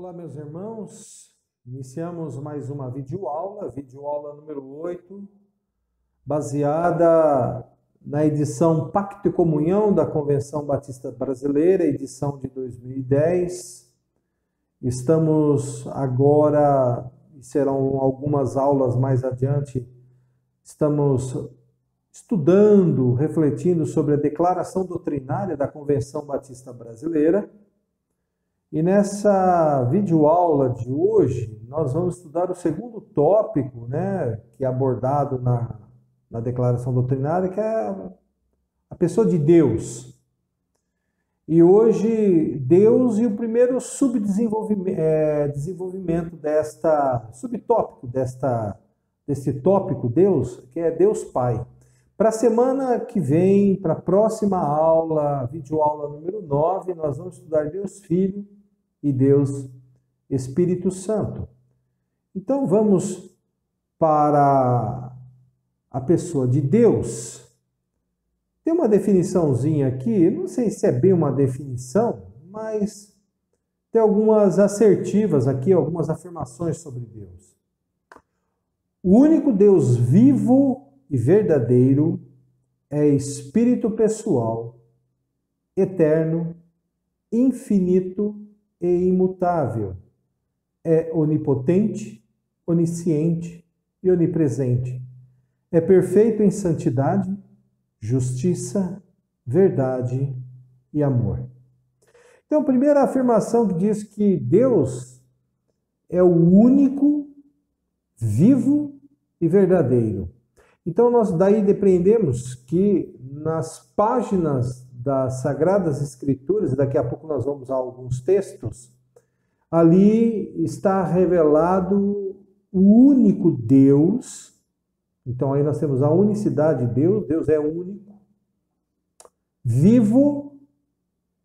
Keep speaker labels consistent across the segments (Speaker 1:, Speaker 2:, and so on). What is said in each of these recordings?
Speaker 1: Olá, meus irmãos. Iniciamos mais uma videoaula número 8, baseada na edição Pacto e Comunhão da Convenção Batista Brasileira, edição de 2010. Estamos agora, e serão algumas aulas mais adiante, estamos estudando, refletindo sobre a declaração doutrinária da Convenção Batista Brasileira. E nessa videoaula de hoje, nós vamos estudar o segundo tópico, que é abordado na declaração doutrinária, que é a pessoa de Deus. E hoje, Deus e o primeiro desenvolvimento subtópico desse tópico, Deus, que é Deus Pai. Para a semana que vem, para a próxima aula, videoaula número 9, nós vamos estudar Deus Filho e Deus Espírito Santo. Então vamos para a pessoa de Deus. Tem uma definiçãozinha aqui, não sei se é bem uma definição, mas tem algumas assertivas aqui, algumas afirmações sobre Deus. O único Deus vivo e verdadeiro é Espírito pessoal, eterno, infinito e imutável. É onipotente, onisciente e onipresente. É perfeito em santidade, justiça, verdade e amor. Então, a primeira afirmação que diz que Deus é o único, vivo e verdadeiro. Então, nós daí depreendemos que nas páginas das Sagradas Escrituras, e daqui a pouco nós vamos a alguns textos, ali está revelado o único Deus. Então, aí nós temos a unicidade de Deus, Deus é único, vivo.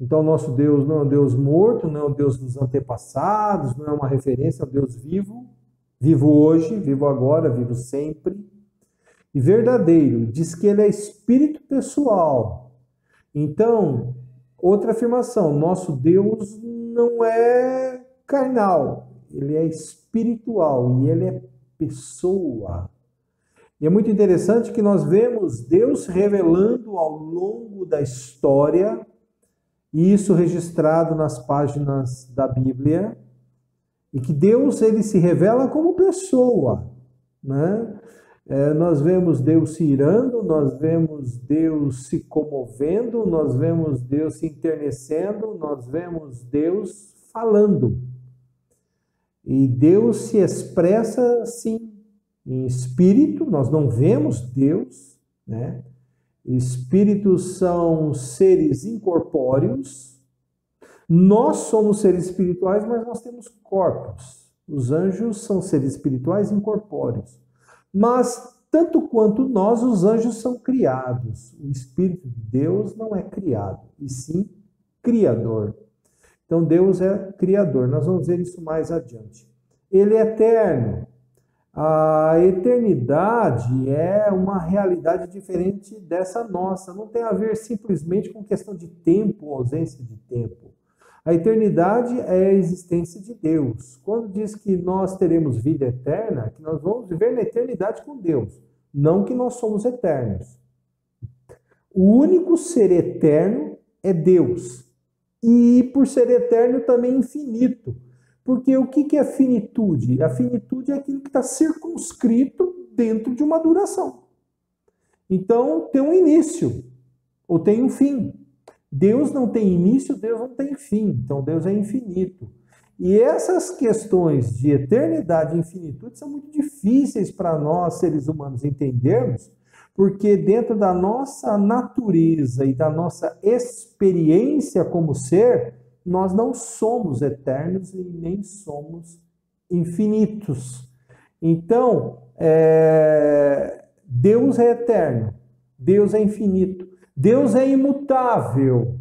Speaker 1: Então, nosso Deus não é um Deus morto, não é um Deus dos antepassados, não é uma referência, é um Deus vivo, vivo hoje, vivo agora, vivo sempre. E verdadeiro, diz que ele é espírito pessoal. Então, outra afirmação, nosso Deus não é carnal, ele é espiritual e ele é pessoa. E é muito interessante que nós vemos Deus revelando ao longo da história, e isso registrado nas páginas da Bíblia, e que Deus ele se revela como pessoa, nós vemos Deus se irando, nós vemos Deus se comovendo, nós vemos Deus se enternecendo, nós vemos Deus falando. E Deus se expressa, sim, em espírito, nós não vemos Deus, Espíritos são seres incorpóreos, nós somos seres espirituais, mas nós temos corpos. Os anjos são seres espirituais incorpóreos. Mas, tanto quanto nós, os anjos são criados. O Espírito de Deus não é criado, e sim criador. Então, Deus é criador. Nós vamos ver isso mais adiante. Ele é eterno. A eternidade é uma realidade diferente dessa nossa. Não tem a ver simplesmente com questão de tempo ou ausência de tempo. A eternidade é a existência de Deus. Quando diz que nós teremos vida eterna, que nós vamos viver na eternidade com Deus, não que nós somos eternos. O único ser eterno é Deus. E por ser eterno também infinito. Porque o que é finitude? A finitude é aquilo que está circunscrito dentro de uma duração. Então tem um início, ou tem um fim. Deus não tem início, Deus não tem fim. Então, Deus é infinito. E essas questões de eternidade e infinitude são muito difíceis para nós, seres humanos, entendermos, porque dentro da nossa natureza e da nossa experiência como ser, nós não somos eternos e nem somos infinitos. Então, Deus é eterno, Deus é infinito. Deus é imutável.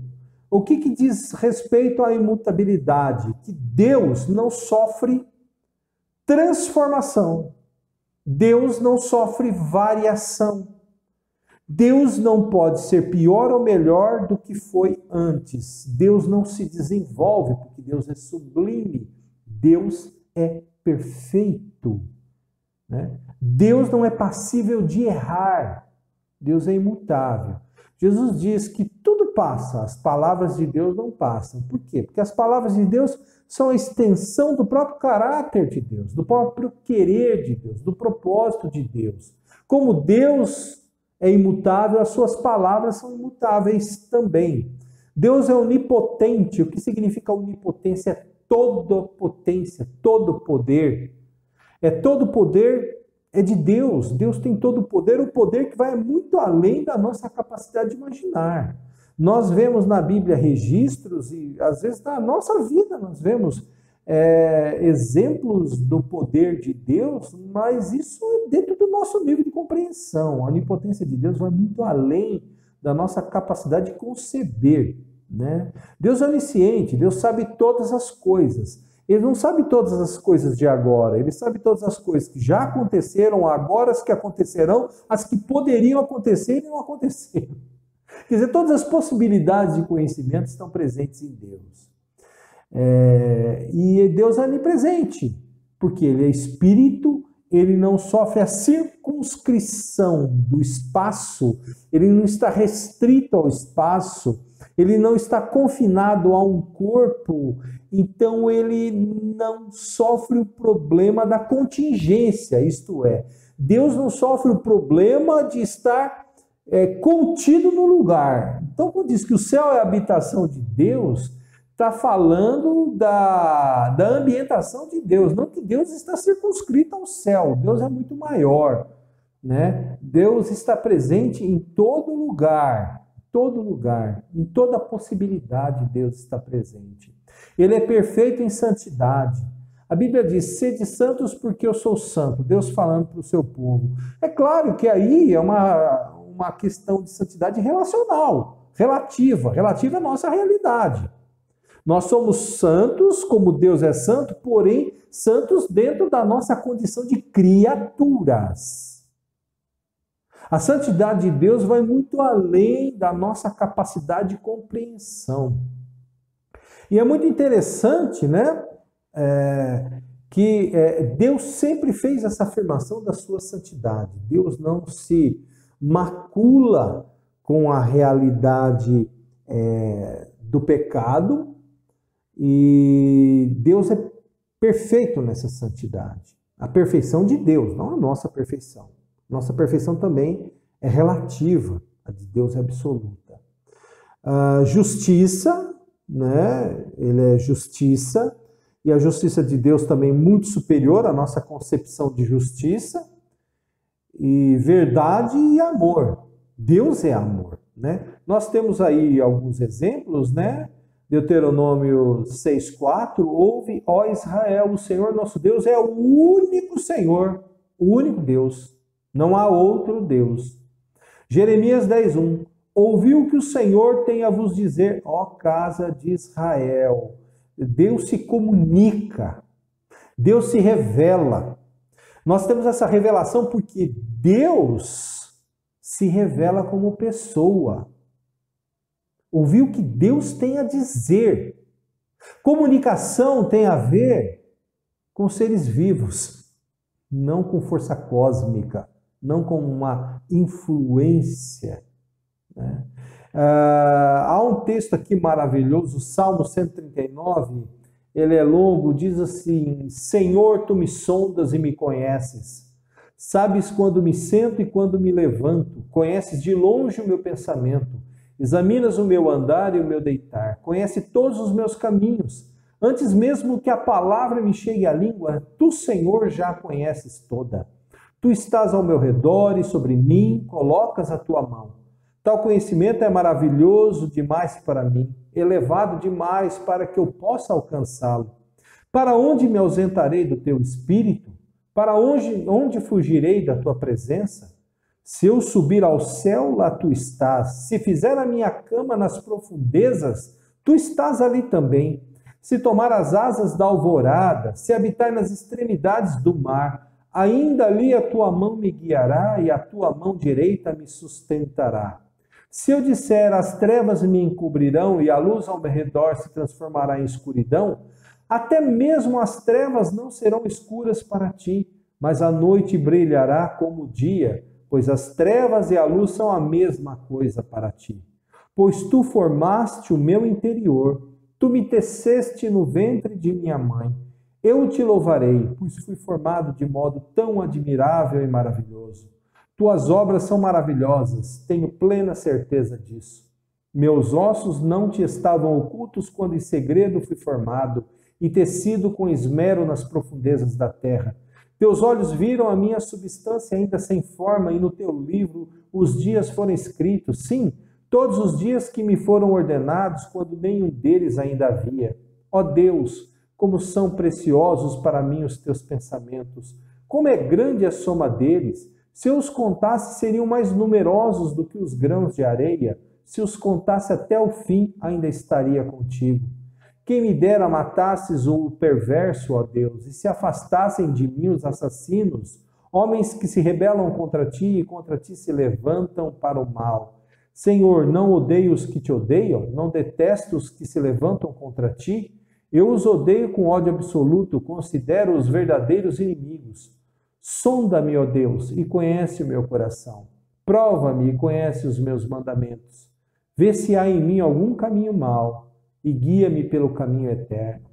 Speaker 1: O que diz respeito à imutabilidade? Que Deus não sofre transformação. Deus não sofre variação. Deus não pode ser pior ou melhor do que foi antes. Deus não se desenvolve, porque Deus é sublime. Deus é perfeito, né? Deus não é passível de errar. Deus é imutável. Jesus diz que tudo passa, as palavras de Deus não passam. Por quê? Porque as palavras de Deus são a extensão do próprio caráter de Deus, do próprio querer de Deus, do propósito de Deus. Como Deus é imutável, as suas palavras são imutáveis também. Deus é onipotente. O que significa onipotência? É toda potência, todo poder. Todo poder é de Deus. Deus tem todo o poder que vai muito além da nossa capacidade de imaginar. Nós vemos na Bíblia registros, e às vezes na nossa vida nós vemos exemplos do poder de Deus, mas isso é dentro do nosso nível de compreensão. A onipotência de Deus vai muito além da nossa capacidade de conceber, né? Deus é onisciente, Deus sabe todas as coisas. Ele não sabe todas as coisas de agora, ele sabe todas as coisas que já aconteceram, agora as que acontecerão, as que poderiam acontecer e não aconteceram. Quer dizer, todas as possibilidades de conhecimento estão presentes em Deus. E Deus é onipresente, porque ele é espírito, ele não sofre a circunscrição do espaço, ele não está restrito ao espaço, ele não está confinado a um corpo, então ele não sofre o problema da contingência, isto é, Deus não sofre o problema de estar contido no lugar. Então, quando diz que o céu é a habitação de Deus, está falando da ambientação de Deus, não que Deus está circunscrito ao céu, Deus é muito maior, né? Deus está presente em todo lugar, em toda possibilidade Deus está presente. Ele é perfeito em santidade. A Bíblia diz, sede santos porque eu sou santo, Deus falando para o seu povo. É claro que aí é uma questão de santidade relacional, relativa à nossa realidade. Nós somos santos, como Deus é santo, porém santos dentro da nossa condição de criaturas. A santidade de Deus vai muito além da nossa capacidade de compreensão. E é muito interessante, né, que Deus sempre fez essa afirmação da sua santidade. Deus não se macula com a realidade do pecado, e Deus é perfeito nessa santidade. A perfeição de Deus, não a nossa perfeição. Nossa perfeição também é relativa, a de Deus é absoluta. Justiça, né? Ele é justiça, e a justiça de Deus também muito superior à nossa concepção de justiça. E verdade e amor. Deus é amor, né? Nós temos aí alguns exemplos, né? Deuteronômio 6,4, ouve, ó Israel, o Senhor nosso Deus é o único Senhor, o único Deus, não há outro Deus. Jeremias 10,1, ouviu o que o Senhor tem a vos dizer, ó casa de Israel. Deus se comunica, Deus se revela. Nós temos essa revelação porque Deus se revela como pessoa. Ouvir o que Deus tem a dizer. Comunicação tem a ver com seres vivos, não com força cósmica, não com uma influência, né? Há um texto aqui maravilhoso, Salmo 139, ele é longo, diz assim, Senhor, tu me sondas e me conheces. Sabes quando me sento e quando me levanto. Conheces de longe o meu pensamento. Examinas o meu andar e o meu deitar. Conhece todos os meus caminhos. Antes mesmo que a palavra me chegue à língua, tu, Senhor, já a conheces toda. Tu estás ao meu redor e sobre mim colocas a tua mão. Tal conhecimento é maravilhoso demais para mim, elevado demais para que eu possa alcançá-lo. Para onde me ausentarei do teu espírito? Para onde fugirei da tua presença? Se eu subir ao céu, lá tu estás. Se fizer a minha cama nas profundezas, tu estás ali também. Se tomar as asas da alvorada, se habitar nas extremidades do mar, ainda ali a tua mão me guiará e a tua mão direita me sustentará. Se eu disser, as trevas me encobrirão e a luz ao meu redor se transformará em escuridão, Até mesmo as trevas não serão escuras para ti, mas a noite brilhará como o dia, pois as trevas e a luz são a mesma coisa para ti. Pois tu formaste o meu interior, tu me teceste no ventre de minha mãe. Eu te louvarei, pois fui formado de modo tão admirável e maravilhoso. Tuas obras são maravilhosas, tenho plena certeza disso. Meus ossos não te estavam ocultos quando em segredo fui formado e tecido com esmero nas profundezas da terra. Teus olhos viram a minha substância ainda sem forma e no teu livro os dias foram escritos, sim, todos os dias que me foram ordenados quando nenhum deles ainda havia. Ó Deus, como são preciosos para mim os teus pensamentos, como é grande a soma deles. Se eu os contasse, seriam mais numerosos do que os grãos de areia. Se os contasse até o fim, ainda estaria contigo. Quem me dera matasses o perverso, ó Deus, e se afastassem de mim os assassinos, homens que se rebelam contra ti e contra ti se levantam para o mal. Senhor, não odeio os que te odeiam, não detesto os que se levantam contra ti. Eu os odeio com ódio absoluto, considero os verdadeiros inimigos. Sonda-me, ó Deus, e conhece o meu coração. Prova-me e conhece os meus mandamentos. Vê se há em mim algum caminho mau e guia-me pelo caminho eterno.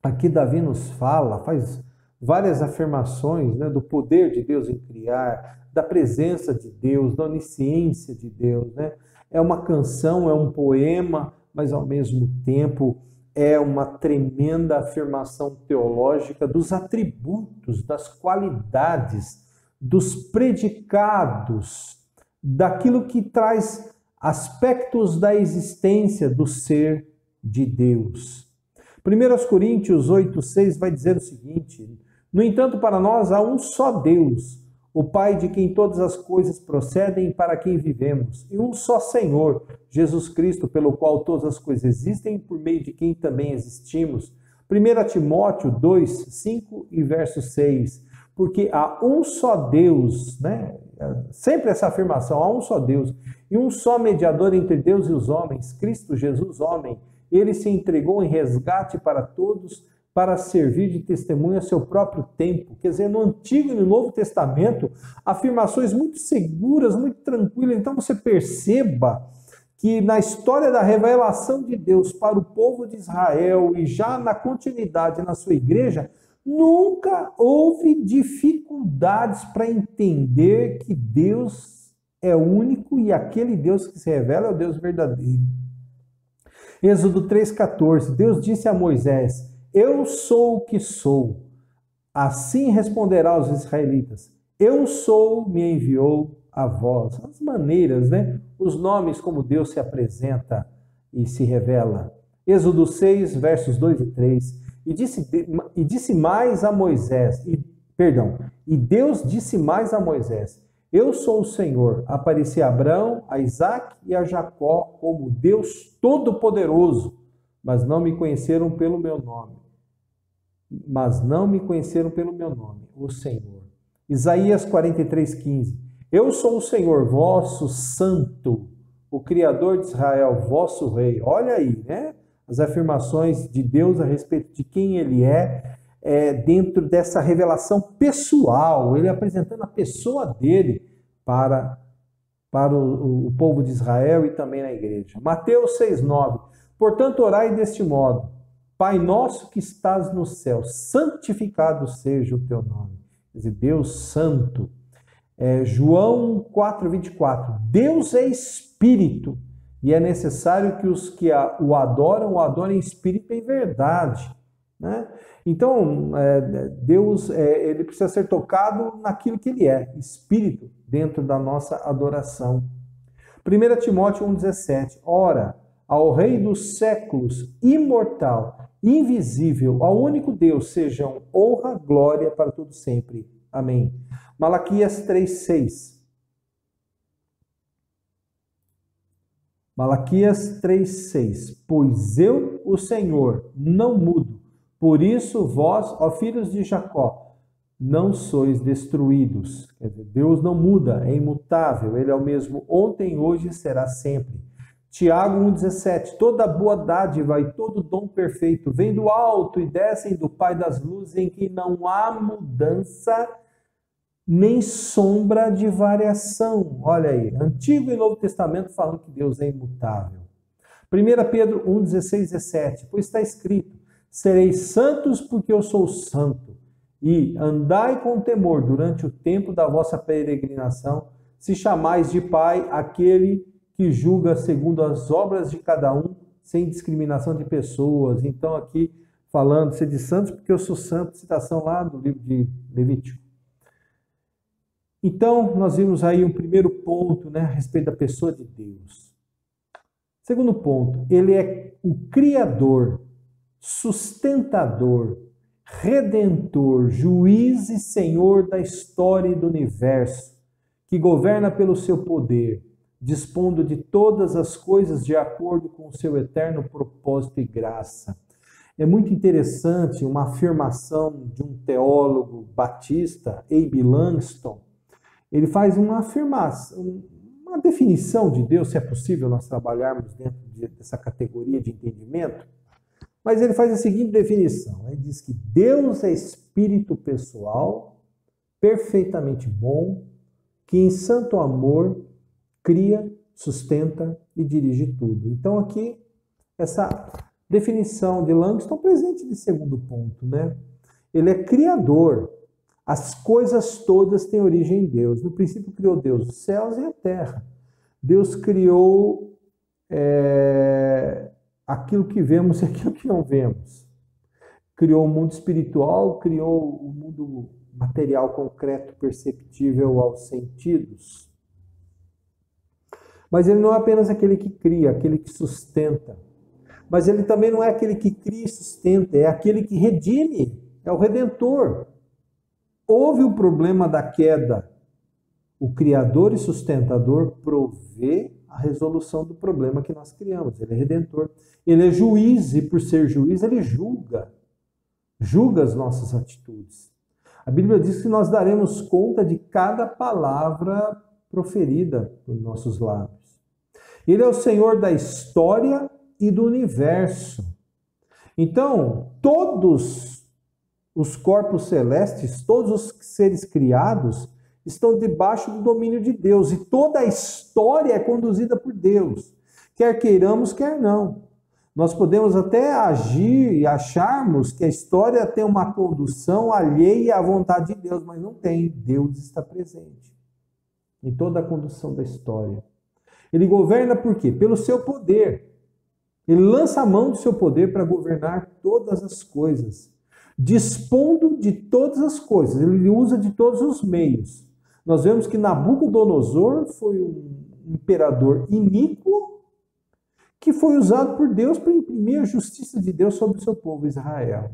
Speaker 1: Aqui Davi nos faz várias afirmações, né, do poder de Deus em criar, da presença de Deus, da onisciência de Deus, né? É uma canção, é um poema, mas ao mesmo tempo é uma tremenda afirmação teológica dos atributos, das qualidades, dos predicados, daquilo que traz aspectos da existência do ser de Deus. 1 Coríntios 8,6 vai dizer o seguinte: no entanto, para nós há um só Deus, o Pai de quem todas as coisas procedem e para quem vivemos, e um só Senhor, Jesus Cristo, pelo qual todas as coisas existem e por meio de quem também existimos. 1 Timóteo 2, 5 e verso 6. Porque há um só Deus, né? Sempre essa afirmação, há um só Deus, e um só mediador entre Deus e os homens, Cristo Jesus, homem. Ele se entregou em resgate para todos, para servir de testemunho a seu próprio tempo. Quer dizer, no Antigo e no Novo Testamento, afirmações muito seguras, muito tranquilas. Então você perceba que na história da revelação de Deus para o povo de Israel e já na continuidade na sua igreja, nunca houve dificuldades para entender que Deus é único e aquele Deus que se revela é o Deus verdadeiro. Êxodo 3,14, Deus disse a Moisés: eu sou o que sou. Assim responderá aos israelitas: eu sou, me enviou a vós. As maneiras, né? Os nomes como Deus se apresenta e se revela. Êxodo 6, versos 2 e 3. E disse mais a Moisés, e Deus disse mais a Moisés: eu sou o Senhor. Apareci a Abraão, a Isaque e a Jacó como Deus Todo-Poderoso, mas não me conheceram pelo meu nome. O Senhor. Isaías 43,15. Eu sou o Senhor, vosso santo, o Criador de Israel, vosso rei. Olha aí, né? As afirmações de Deus a respeito de quem ele é, dentro dessa revelação pessoal, ele apresentando a pessoa dele para o povo de Israel e também na igreja. Mateus 6,9. Portanto, orai deste modo: Pai nosso que estás no céu, santificado seja o teu nome. Quer dizer, Deus santo. João 4,24. Deus é espírito e é necessário que os que o adorem em espírito e em verdade. Né? Então, Deus ele precisa ser tocado naquilo que ele é, espírito, dentro da nossa adoração. 1 Timóteo 1,17. Ora, ao Rei dos séculos, imortal, invisível, ao único Deus, sejam honra, glória para todo sempre. Amém. Malaquias 3,6. Malaquias 3,6. Pois eu, o Senhor, não mudo. Por isso vós, ó filhos de Jacó, não sois destruídos. Quer dizer, Deus não muda, é imutável. Ele é o mesmo ontem, hoje e será sempre. Tiago 1,17, toda boa dádiva e todo dom perfeito vem do alto e descem do Pai das luzes, em que não há mudança nem sombra de variação. Olha aí, Antigo e Novo Testamento falando que Deus é imutável. 1 Pedro 1,16, 17, pois está escrito, sereis santos porque eu sou santo, e andai com temor durante o tempo da vossa peregrinação, se chamais de Pai aquele que julga segundo as obras de cada um, sem discriminação de pessoas. Então aqui falando, ser de santos porque eu sou santo, citação lá do livro de Levítico. Então, nós vimos aí um primeiro ponto, né, a respeito da pessoa de Deus. Segundo ponto, ele é o Criador, sustentador, redentor, juiz e senhor da história e do universo, que governa pelo seu poder, dispondo de todas as coisas de acordo com o seu eterno propósito e graça. É muito interessante uma afirmação de um teólogo batista, Abe Langston. Ele faz uma afirmação, uma definição de Deus, se é possível nós trabalharmos dentro dessa categoria de entendimento, mas ele faz a seguinte definição, ele diz que Deus é espírito pessoal, perfeitamente bom, que em santo amor cria, sustenta e dirige tudo. Então aqui, essa definição de Langston presente de segundo ponto, né? Ele é criador. As coisas todas têm origem em Deus. No princípio criou Deus os céus e a terra. Deus criou aquilo que vemos e aquilo que não vemos. Criou o mundo espiritual, criou o mundo material concreto, perceptível aos sentidos. Mas ele não é apenas aquele que cria, aquele que sustenta. Mas ele também não é aquele que cria e sustenta, é aquele que redime, é o Redentor. Houve o problema da queda. O Criador e sustentador provê a resolução do problema que nós criamos. Ele é Redentor. Ele é juiz e, por ser juiz, ele julga. Julga as nossas atitudes. A Bíblia diz que nós daremos conta de cada palavra proferida por nossos lábios. Ele é o Senhor da história e do universo. Então, todos os corpos celestes, todos os seres criados, estão debaixo do domínio de Deus. E toda a história é conduzida por Deus. Quer queiramos, quer não. Nós podemos até agir e acharmos que a história tem uma condução alheia à vontade de Deus, mas não tem. Deus está presente em toda a condução da história. Ele governa por quê? Pelo seu poder. Ele lança a mão do seu poder para governar todas as coisas. Dispondo de todas as coisas, ele usa de todos os meios. Nós vemos que Nabucodonosor foi um imperador iníquo que foi usado por Deus para imprimir a justiça de Deus sobre o seu povo Israel.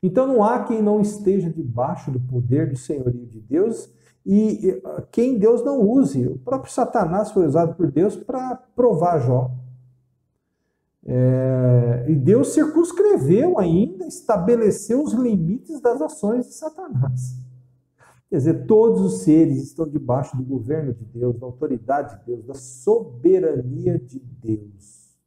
Speaker 1: Então não há quem não esteja debaixo do poder do senhorio de Deus e quem Deus não use. O próprio Satanás foi usado por Deus para provar Jó. E Deus circunscreveu ainda, estabeleceu os limites das ações de Satanás. Quer dizer, todos os seres estão debaixo do governo de Deus, da autoridade de Deus, da soberania de Deus.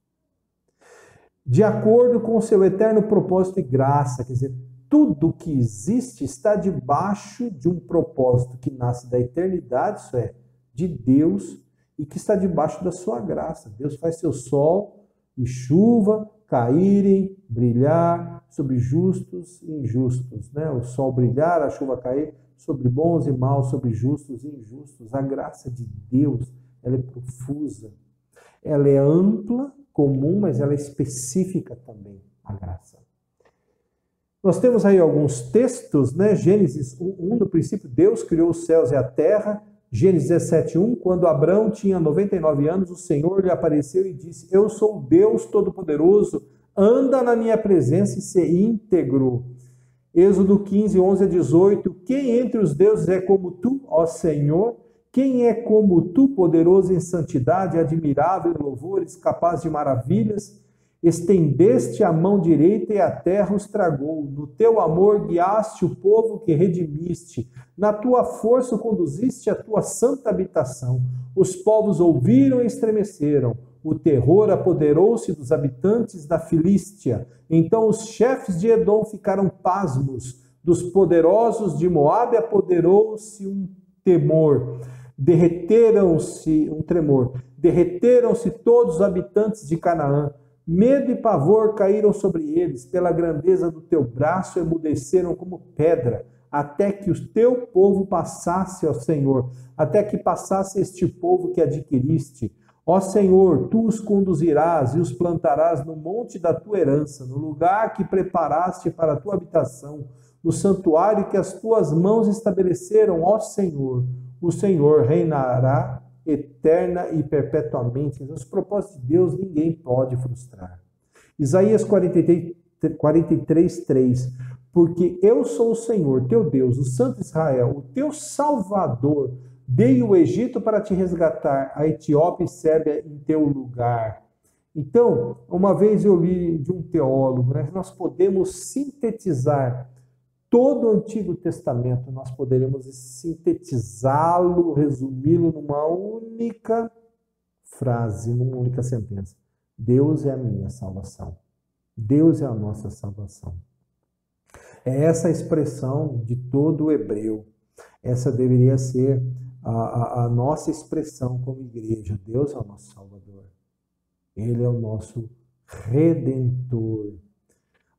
Speaker 1: De acordo com o seu eterno propósito e graça, quer dizer, tudo que existe está debaixo de um propósito que nasce da eternidade, isso é, de Deus, e que está debaixo da sua graça. Deus faz seu sol e chuva caírem, brilhar sobre justos e injustos, né? O sol brilhar, a chuva cair sobre bons e maus, sobre justos e injustos. A graça de Deus, ela é profusa, ela é ampla, comum, mas ela é específica também, a graça. Nós temos aí alguns textos, né? Gênesis 1, no princípio Deus criou os céus e a terra. Gênesis 17:1, quando Abrão tinha 99 anos, o Senhor lhe apareceu e disse: eu sou o Deus Todo-Poderoso, anda na minha presença e se íntegro. Êxodo 15, 11 a 18, quem entre os deuses é como tu, ó Senhor? Quem é como tu, poderoso em santidade, admirável em louvores, capaz de maravilhas? Estendeste a mão direita e a terra os tragou. No teu amor guiaste o povo que redimiste. Na tua força o conduziste à tua santa habitação. Os povos ouviram e estremeceram. O terror apoderou-se dos habitantes da Filístia. Então os chefes de Edom ficaram pasmos. Dos poderosos de Moabe apoderou-se um tremor. Derreteram-se todos os habitantes de Canaã. Medo e pavor caíram sobre eles, pela grandeza do teu braço emudeceram como pedra, até que o teu povo passasse, ó Senhor, até que passasse este povo que adquiriste. Ó Senhor, tu os conduzirás e os plantarás no monte da tua herança, no lugar que preparaste para a tua habitação, no santuário que as tuas mãos estabeleceram, ó Senhor. O Senhor reinará eterna e perpetuamente. Os propósitos de Deus ninguém pode frustrar. Isaías 43:3. Porque eu sou o Senhor, teu Deus, o Santo Israel, o teu Salvador. Dei o Egito para te resgatar, a Etiópia e Sérvia em teu lugar. Então, uma vez eu li de um teólogo, né, nós podemos sintetizar todo o Antigo Testamento, nós poderemos sintetizá-lo, resumi-lo numa única frase, numa única sentença. Deus é a minha salvação. Deus é a nossa salvação. É essa a expressão de todo hebreu. Essa deveria ser a nossa expressão como igreja. Deus é o nosso Salvador. Ele é o nosso Redentor.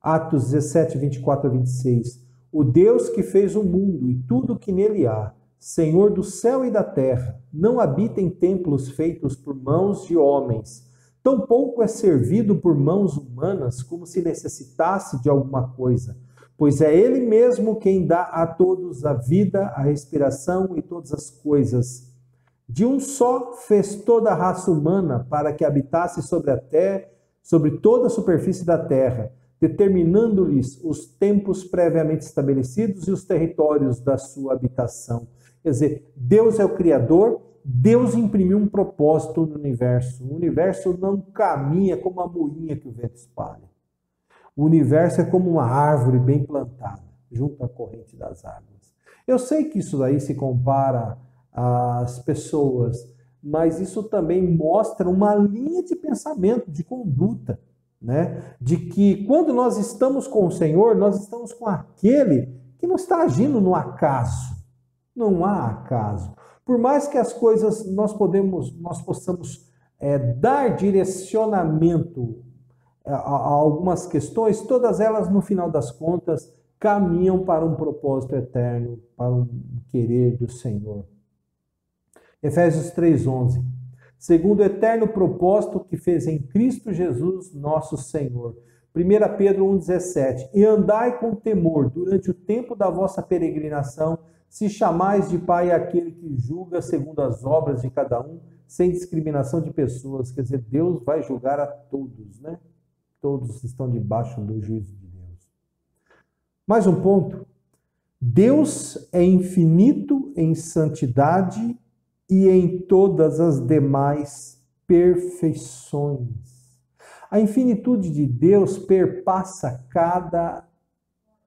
Speaker 1: Atos 17, 24 a 26. O Deus que fez o mundo e tudo que nele há, Senhor do céu e da terra, não habita em templos feitos por mãos de homens, tampouco é servido por mãos humanas como se necessitasse de alguma coisa, pois é Ele mesmo quem dá a todos a vida, a respiração e todas as coisas. De um só fez toda a raça humana para que habitasse sobre a terra, sobre toda a superfície da terra, determinando-lhes os tempos previamente estabelecidos e os territórios da sua habitação. Quer dizer, Deus é o Criador, Deus imprimiu um propósito no universo. O universo não caminha como a moinha que o vento espalha. O universo é como uma árvore bem plantada, junto à corrente das águas. Eu sei que isso daí se compara às pessoas, mas isso também mostra uma linha de pensamento, de conduta, né? De que quando nós estamos com o Senhor, nós estamos com aquele que não está agindo no acaso. Não há acaso. Por mais que as coisas nós possamos dar direcionamento a algumas questões, todas elas, no final das contas, caminham para um propósito eterno, para um querer do Senhor. Efésios 3:11. Segundo o eterno propósito que fez em Cristo Jesus, nosso Senhor. 1 Pedro 1,17. E andai com temor durante o tempo da vossa peregrinação, se chamais de Pai aquele que julga segundo as obras de cada um, sem discriminação de pessoas. Quer dizer, Deus vai julgar a todos, né? Todos estão debaixo do juízo de Deus. Mais um ponto. Deus é infinito em santidade e em todas as demais perfeições. A infinitude de Deus perpassa cada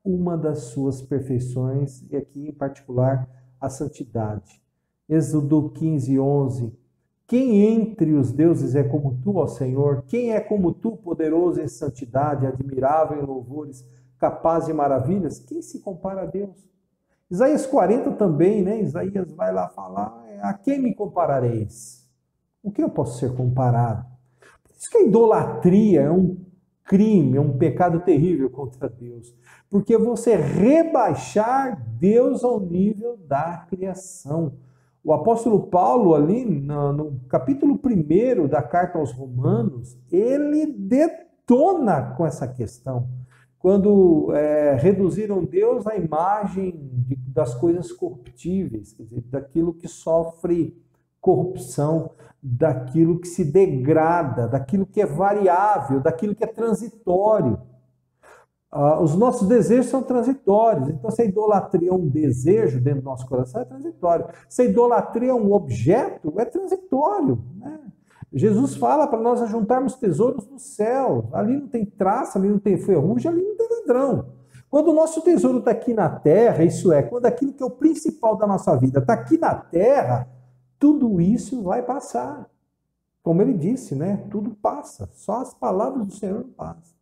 Speaker 1: uma das suas perfeições, e aqui em particular a santidade. Êxodo 15:11. Quem entre os deuses é como tu, ó Senhor? Quem é como tu, poderoso em santidade, admirável em louvores, capaz de maravilhas? Quem se compara a Deus? Isaías 40 também, né? Isaías vai lá falar, a quem me comparareis? O que eu posso ser comparado? Por isso que a idolatria é um crime, é um pecado terrível contra Deus. Porque você rebaixar Deus ao nível da criação. O apóstolo Paulo, ali no capítulo 1 da carta aos Romanos, ele detona com essa questão. Quando reduziram Deus à imagem das coisas corruptíveis, quer dizer, daquilo que sofre corrupção, daquilo que se degrada, daquilo que é variável, daquilo que é transitório. Os nossos desejos são transitórios. Então, se a idolatria é um desejo dentro do nosso coração, é transitório. Se a idolatria é um objeto, é transitório, né? Jesus fala para nós ajuntarmos tesouros no céu. Ali não tem traça, ali não tem ferrugem, ali não tem ladrão. Quando o nosso tesouro está aqui na terra, isso é, quando aquilo que é o principal da nossa vida está aqui na terra, tudo isso vai passar. Como ele disse, né? Tudo passa. Só as palavras do Senhor não passam.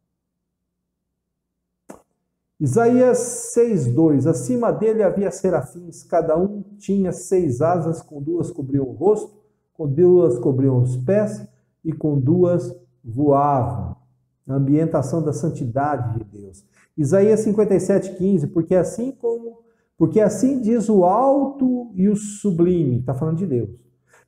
Speaker 1: Isaías 6:2. Acima dele havia serafins, cada um tinha 6 asas, com 2 cobriam o rosto, com 2 cobriam os pés e com 2 voavam. A ambientação da santidade de Deus. Isaías 57:15. Porque assim diz o alto e o sublime, está falando de Deus,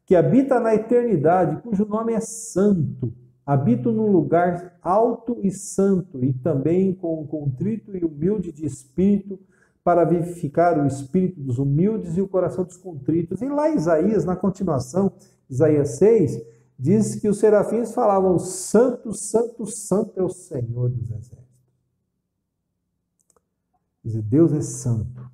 Speaker 1: que habita na eternidade, cujo nome é santo. Habito num lugar alto e santo, e também com um contrito e humilde de espírito, para vivificar o espírito dos humildes e o coração dos contritos. E lá Isaías, na continuação, Isaías 6, diz que os serafins falavam: santo, santo, santo é o Senhor dos exércitos. Quer dizer, Deus é santo.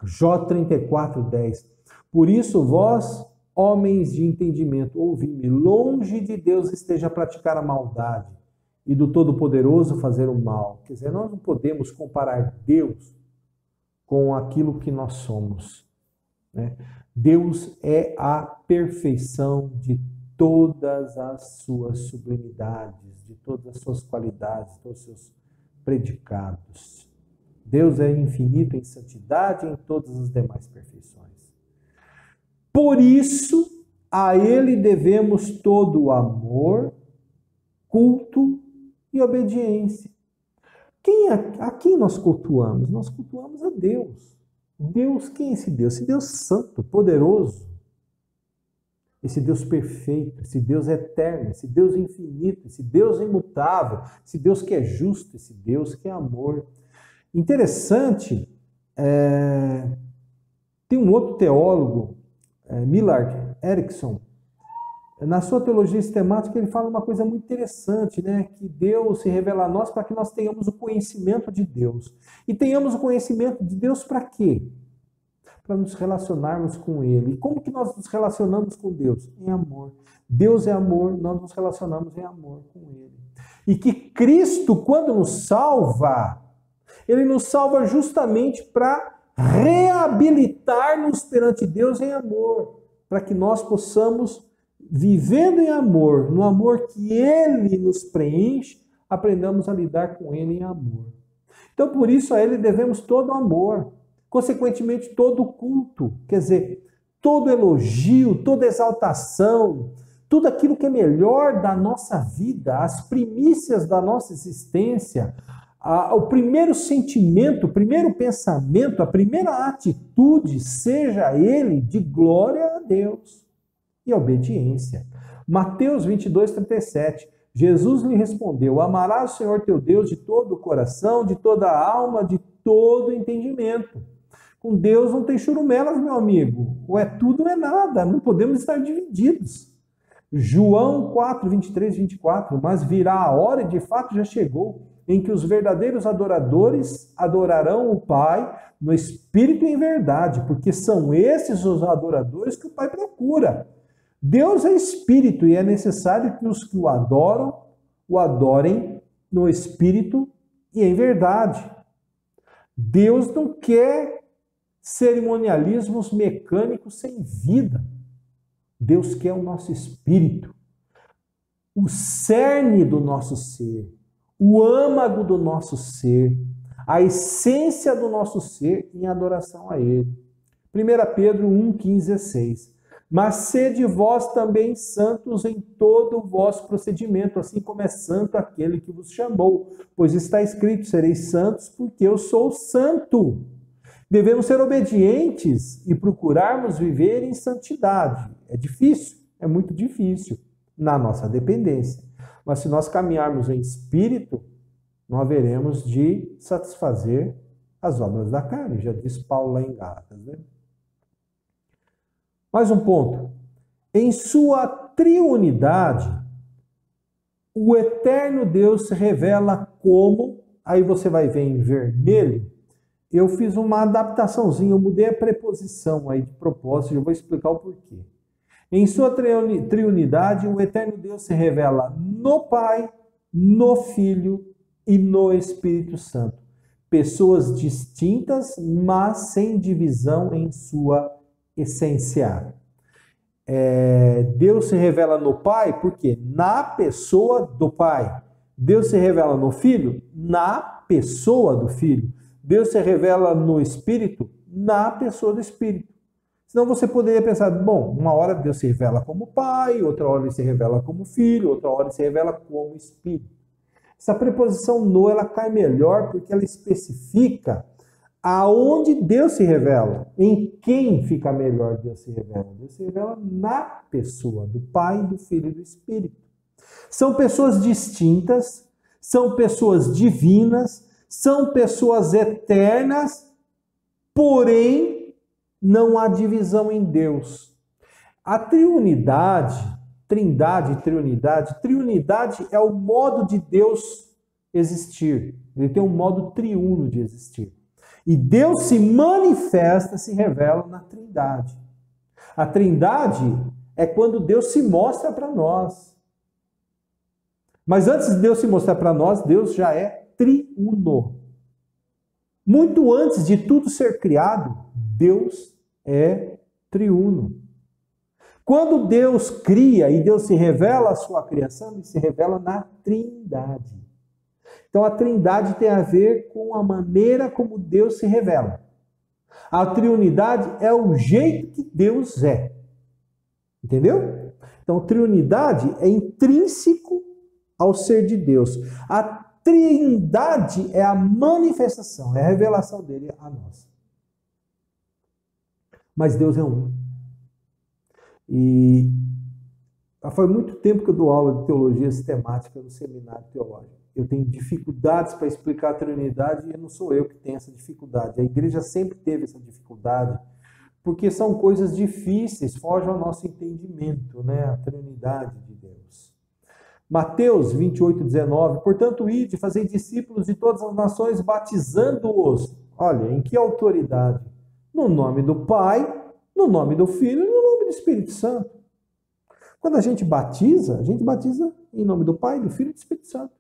Speaker 1: Jó 34:10. Por isso vós, homens de entendimento, ouvi-me, longe de Deus esteja a praticar a maldade e do Todo-Poderoso fazer o mal. Quer dizer, nós não podemos comparar Deus com aquilo que nós somos, né? Deus é a perfeição de todas as suas sublimidades, de todas as suas qualidades, todos os seus predicados. Deus é infinito em santidade e em todas as demais perfeições. Por isso, a Ele devemos todo o amor, culto e obediência. A quem nós cultuamos? Nós cultuamos a Deus. Deus, quem é esse Deus? Esse Deus santo, poderoso. Esse Deus perfeito, esse Deus eterno, esse Deus infinito, esse Deus imutável, esse Deus que é justo, esse Deus que é amor. Interessante, tem um outro teólogo, Millard Erickson, na sua teologia sistemática, ele fala uma coisa muito interessante, né? Que Deus se revela a nós para que nós tenhamos o conhecimento de Deus. E tenhamos o conhecimento de Deus para quê? Para nos relacionarmos com Ele. E como que nós nos relacionamos com Deus? Em amor. Deus é amor, nós nos relacionamos em amor com Ele. E que Cristo, quando nos salva, Ele nos salva justamente para reabilitar-nos perante Deus em amor, para que nós possamos, vivendo em amor, no amor que Ele nos preenche, aprendamos a lidar com Ele em amor. Então, por isso, a Ele devemos todo o amor, consequentemente, todo o culto, quer dizer, todo elogio, toda exaltação, tudo aquilo que é melhor da nossa vida, as primícias da nossa existência, o primeiro sentimento, o primeiro pensamento, a primeira atitude, seja ele de glória a Deus e obediência. Mateus 22:37. Jesus lhe respondeu: amarás o Senhor teu Deus de todo o coração, de toda a alma, de todo o entendimento. Com Deus não tem churumelas, meu amigo. Ou é tudo ou é nada. Não podemos estar divididos. João 4:23-24. Mas virá a hora, e de fato já chegou, em que os verdadeiros adoradores adorarão o Pai no Espírito e em verdade, porque são esses os adoradores que o Pai procura. Deus é Espírito e é necessário que os que o adoram, o adorem no Espírito e em verdade. Deus não quer cerimonialismos mecânicos sem vida. Deus quer o nosso espírito, o cerne do nosso ser, o âmago do nosso ser, a essência do nosso ser em adoração a Ele. 1 Pedro 1:15-16. Mas sede vós também santos em todo o vosso procedimento, assim como é santo aquele que vos chamou. Pois está escrito: sereis santos, porque eu sou santo. Devemos ser obedientes e procurarmos viver em santidade. É difícil? É muito difícil na nossa dependência. Mas se nós caminharmos em espírito, não haveremos de satisfazer as obras da carne, já diz Paulo lá em Gálatas, né? Mais um ponto. Em sua triunidade, o eterno Deus se revela como, aí você vai ver em vermelho, eu fiz uma adaptaçãozinha, eu mudei a preposição aí de propósito, e eu vou explicar o porquê. Em sua triunidade, o eterno Deus se revela no Pai, no Filho e no Espírito Santo. Pessoas distintas, mas sem divisão em sua essência. Deus se revela no Pai, porque na pessoa do Pai. Deus se revela no Filho, na pessoa do Filho. Deus se revela no Espírito, na pessoa do Espírito. Senão você poderia pensar, bom, uma hora Deus se revela como Pai, outra hora ele se revela como Filho, outra hora ele se revela como Espírito. Essa preposição no, ela cai melhor porque ela especifica aonde Deus se revela. Em quem fica melhor Deus se revela? Deus se revela na pessoa do Pai, do Filho e do Espírito. São pessoas distintas, são pessoas divinas, são pessoas eternas, porém não há divisão em Deus. A triunidade é o modo de Deus existir. Ele tem um modo triuno de existir. E Deus se manifesta, se revela na Trindade. A Trindade é quando Deus se mostra para nós. Mas antes de Deus se mostrar para nós, Deus já é triuno. Muito antes de tudo ser criado, Deus é triuno. Quando Deus cria e Deus se revela a sua criação, ele se revela na Trindade. Então a Trindade tem a ver com a maneira como Deus se revela. A triunidade é o jeito que Deus é. Entendeu? Então a triunidade é intrínseco ao ser de Deus. A Trindade é a manifestação, é a revelação dele a nós. Mas Deus é um. E faz muito tempo que eu dou aula de teologia sistemática no seminário teológico. Eu tenho dificuldades para explicar a Trindade e não sou eu que tenho essa dificuldade. A igreja sempre teve essa dificuldade, porque são coisas difíceis, fogem ao nosso entendimento, né? A Trindade de Deus. Mateus 28:19, portanto, ide, fazei discípulos de todas as nações, batizando-os. Olha, em que autoridade? No nome do Pai, no nome do Filho e no nome do Espírito Santo. Quando a gente batiza em nome do Pai, do Filho e do Espírito Santo.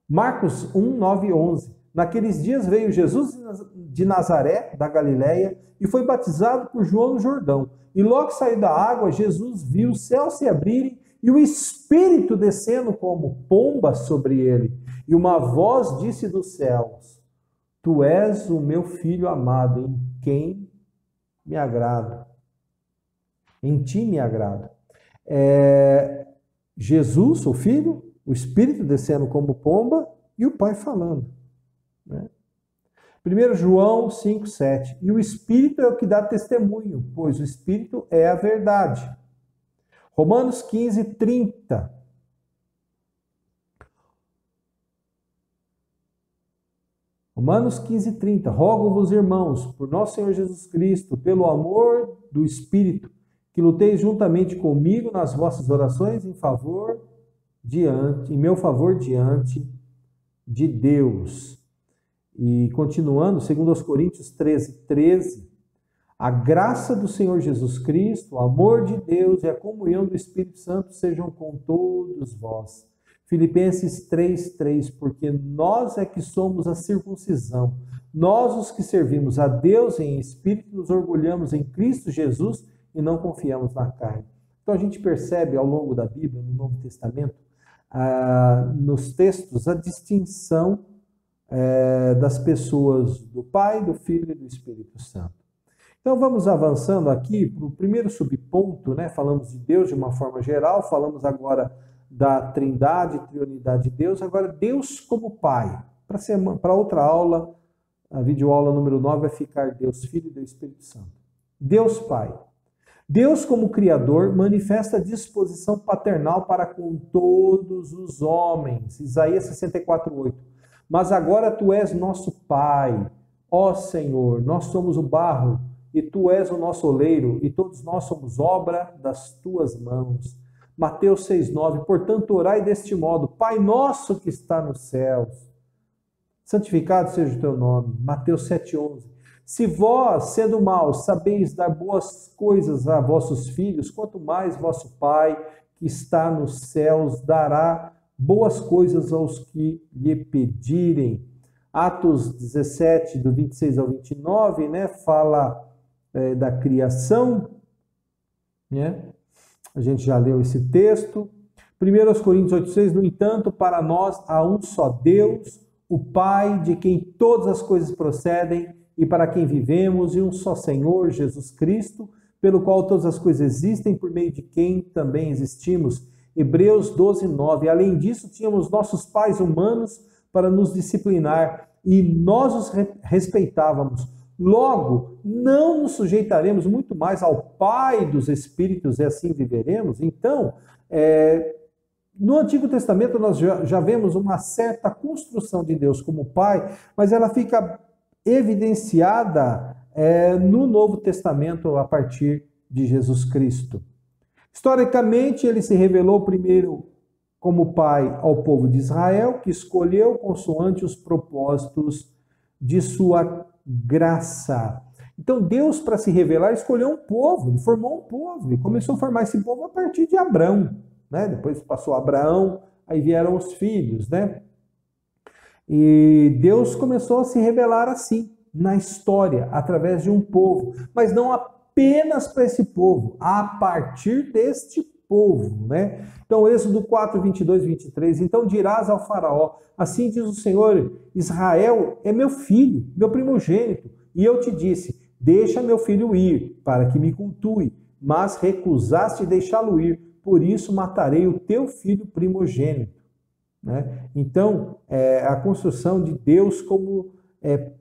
Speaker 1: Marcos 1:9-11. Naqueles dias veio Jesus de Nazaré, da Galileia, e foi batizado por João no Jordão. E logo que saiu da água, Jesus viu os céus se abrirem e o Espírito descendo como pomba sobre ele. E uma voz disse dos céus: Tu és o meu Filho amado, em quem me agrado. Em ti me agrado. Jesus, o Filho, o Espírito descendo como pomba e o Pai falando. Né? 1 João 5:7. E o Espírito é o que dá testemunho, pois o Espírito é a verdade. Romanos 15:30. Romanos 15:30. Rogo-vos, irmãos, por nosso Senhor Jesus Cristo, pelo amor do Espírito, que luteis juntamente comigo nas vossas orações em meu favor diante de Deus. E continuando, segundo aos Coríntios 13:13, a graça do Senhor Jesus Cristo, o amor de Deus e a comunhão do Espírito Santo sejam com todos vós. Filipenses 3:3, porque nós é que somos a circuncisão, nós os que servimos a Deus em espírito, nos orgulhamos em Cristo Jesus e não confiamos na carne. Então a gente percebe ao longo da Bíblia, no Novo Testamento, nos textos, a distinção das pessoas do Pai, do Filho e do Espírito Santo. Então vamos avançando aqui para o primeiro subponto, né? Falamos de Deus de uma forma geral, falamos agora da Trindade, triunidade de Deus, agora Deus como Pai. Para outra aula, a videoaula número 9 vai ficar Deus Filho e Deus Espírito Santo. Deus Pai. Deus como Criador manifesta disposição paternal para com todos os homens. Isaías 64:8. Mas agora tu és nosso Pai, ó Senhor, nós somos o barro e tu és o nosso oleiro e todos nós somos obra das tuas mãos. Mateus 6:9. Portanto, orai deste modo: Pai nosso que está nos céus, santificado seja o teu nome. Mateus 7:11. Se vós, sendo maus, sabeis dar boas coisas a vossos filhos, quanto mais vosso Pai, que está nos céus, dará boas coisas aos que lhe pedirem. Atos 17, do 26 ao 29, né, fala da criação, né? A gente já leu esse texto. 1 Coríntios 8,6, no entanto, para nós há um só Deus, o Pai, de quem todas as coisas procedem, e para quem vivemos, e um só Senhor, Jesus Cristo, pelo qual todas as coisas existem, por meio de quem também existimos. Hebreus 12:9. Além disso, tínhamos nossos pais humanos para nos disciplinar, e nós os respeitávamos. Logo, não nos sujeitaremos muito mais ao Pai dos Espíritos e assim viveremos? Então, no Antigo Testamento nós já vemos uma certa construção de Deus como Pai, mas ela fica evidenciada no Novo Testamento a partir de Jesus Cristo. Historicamente, ele se revelou primeiro como Pai ao povo de Israel, que escolheu consoante os propósitos de sua graça. Então, Deus, para se revelar, escolheu um povo, ele formou um povo, e começou a formar esse povo a partir de Abrão, né? Depois passou Abraão, aí vieram os filhos, né? E Deus começou a se revelar assim, na história, através de um povo, mas não apenas para esse povo, a partir deste povo, né? Então, Êxodo 4, 22, 23, então dirás ao faraó, assim diz o Senhor, Israel é meu filho, meu primogênito, e eu te disse, deixa meu filho ir, para que me cultue, mas recusaste deixá-lo ir, por isso matarei o teu filho primogênito. Né? Então, a construção de Deus como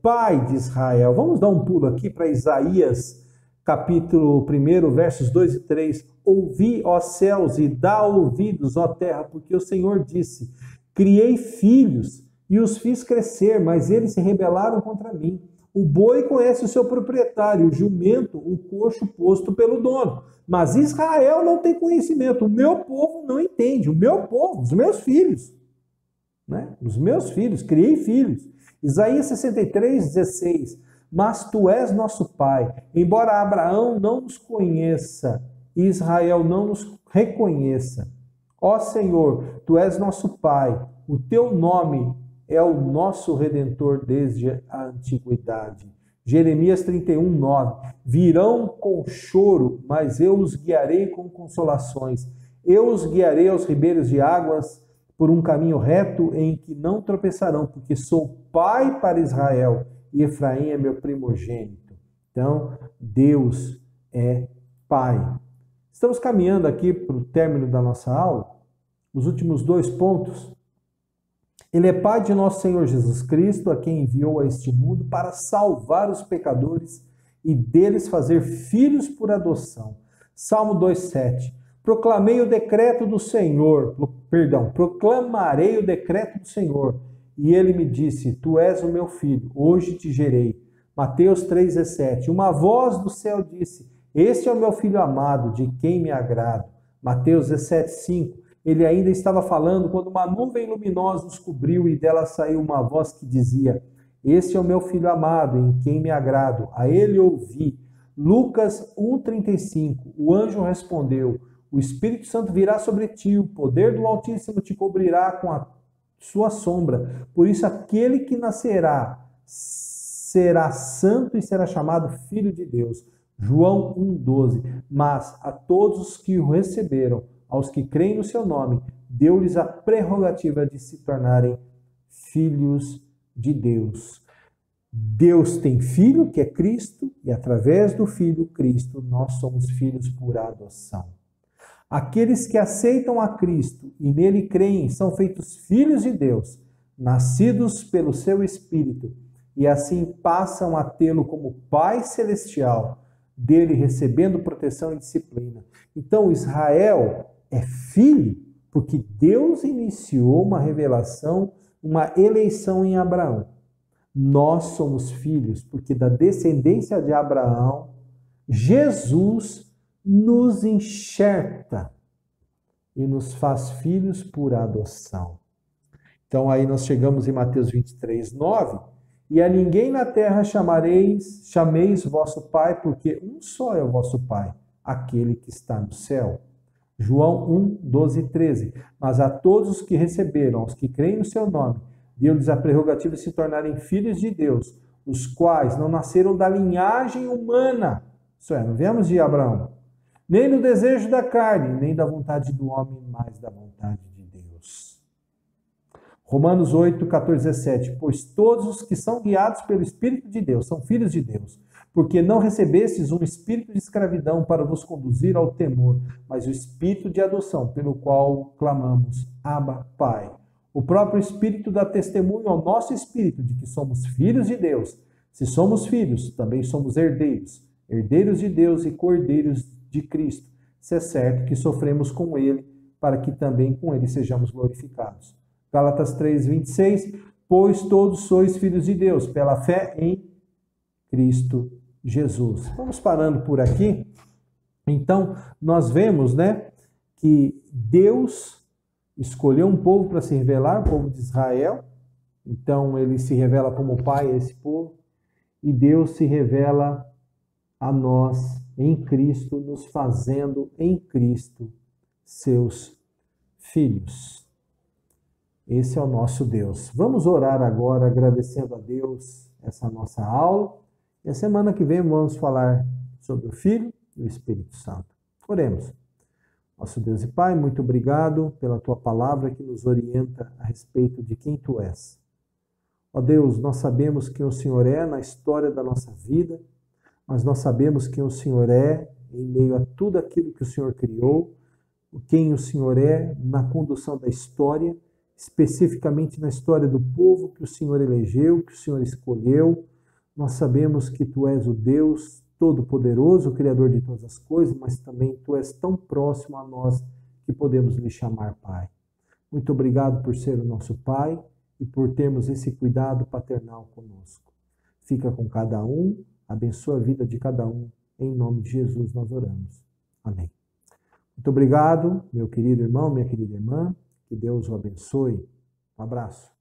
Speaker 1: Pai de Israel. Vamos dar um pulo aqui para Isaías, capítulo 1, versos 2 e 3. Ouvi, ó céus, e dá ouvidos, ó terra, porque o Senhor disse, criei filhos e os fiz crescer, mas eles se rebelaram contra mim. O boi conhece o seu proprietário, o jumento, o coxo posto pelo dono. Mas Israel não tem conhecimento, o meu povo não entende, o meu povo, os meus filhos. Né? Os meus filhos, criei filhos. Isaías 63, 16. Mas tu és nosso pai, embora Abraão não nos conheça, e Israel não nos reconheça. Ó Senhor, tu és nosso pai, o teu nome é o nosso Redentor desde a antiguidade. Jeremias 31, 9. Virão com choro, mas eu os guiarei com consolações. Eu os guiarei aos ribeiros de águas, por um caminho reto em que não tropeçarão, porque sou pai para Israel e Efraim é meu primogênito. Então, Deus é pai. Estamos caminhando aqui para o término da nossa aula. Os últimos 2 pontos. Ele é pai de nosso Senhor Jesus Cristo, a quem enviou a este mundo para salvar os pecadores e deles fazer filhos por adoção. Salmo 2:7. Proclamarei o decreto do Senhor, e ele me disse, tu és o meu filho, hoje te gerei. Mateus 3,17. Uma voz do céu disse, este é o meu filho amado, de quem me agrado. Mateus 17,5. Ele ainda estava falando quando uma nuvem luminosa os cobriu e dela saiu uma voz que dizia, este é o meu filho amado, em quem me agrado, a ele ouvi. Lucas 1,35. O anjo respondeu, o Espírito Santo virá sobre ti, o poder do Altíssimo te cobrirá com a sua sombra. Por isso, aquele que nascerá será santo e será chamado Filho de Deus. João 1,12. Mas a todos os que o receberam, aos que creem no seu nome, deu-lhes a prerrogativa de se tornarem filhos de Deus. Deus tem filho, que é Cristo, e através do Filho Cristo, nós somos filhos por adoção. Aqueles que aceitam a Cristo e nele creem são feitos filhos de Deus, nascidos pelo seu Espírito, e assim passam a tê-lo como Pai Celestial, dele recebendo proteção e disciplina. Então, Israel é filho porque Deus iniciou uma revelação, uma eleição em Abraão. Nós somos filhos porque da descendência de Abraão, Jesus nos enxerta e nos faz filhos por adoção. Então aí nós chegamos em Mateus 23, 9, E a ninguém na terra chameis vosso Pai, porque um só é o vosso Pai, aquele que está no céu. João 1, 12 e 13. Mas a todos os que receberam, aos que creem no seu nome, deu-lhes a prerrogativa de se tornarem filhos de Deus, os quais não nasceram da linhagem humana, isso é, não viemos de Abraão, nem do desejo da carne, nem da vontade do homem, mas da vontade de Deus. Romanos 8, 14 e 17. Pois todos os que são guiados pelo Espírito de Deus são filhos de Deus, porque não recebestes um espírito de escravidão para vos conduzir ao temor, mas o espírito de adoção, pelo qual clamamos, Abba, Pai. O próprio Espírito dá testemunho ao nosso espírito de que somos filhos de Deus. Se somos filhos, também somos herdeiros, herdeiros de Deus e cordeiros de Cristo, se é certo que sofremos com ele, para que também com ele sejamos glorificados. Gálatas 3, 26, pois todos sois filhos de Deus, pela fé em Cristo Jesus. Vamos parando por aqui. Então, nós vemos, que Deus escolheu um povo para se revelar, o povo de Israel. Então, ele se revela como Pai a esse povo. E Deus se revela a nós em Cristo, nos fazendo em Cristo seus filhos. Esse é o nosso Deus. Vamos orar agora agradecendo a Deus essa nossa aula. E a semana que vem vamos falar sobre o Filho e o Espírito Santo. Oremos. Nosso Deus e Pai, muito obrigado pela Tua palavra que nos orienta a respeito de quem Tu és. Ó Deus, nós sabemos quem o Senhor é na história da nossa vida, mas nós sabemos quem o Senhor é em meio a tudo aquilo que o Senhor criou, quem o Senhor é na condução da história, especificamente na história do povo que o Senhor elegeu, que o Senhor escolheu. Nós sabemos que Tu és o Deus Todo-Poderoso, o Criador de todas as coisas, mas também Tu és tão próximo a nós que podemos lhe chamar Pai. Muito obrigado por ser o nosso Pai e por termos esse cuidado paternal conosco. Fica com cada um, abençoa a vida de cada um. Em nome de Jesus nós oramos. Amém. Muito obrigado, meu querido irmão, minha querida irmã. Que Deus o abençoe. Um abraço.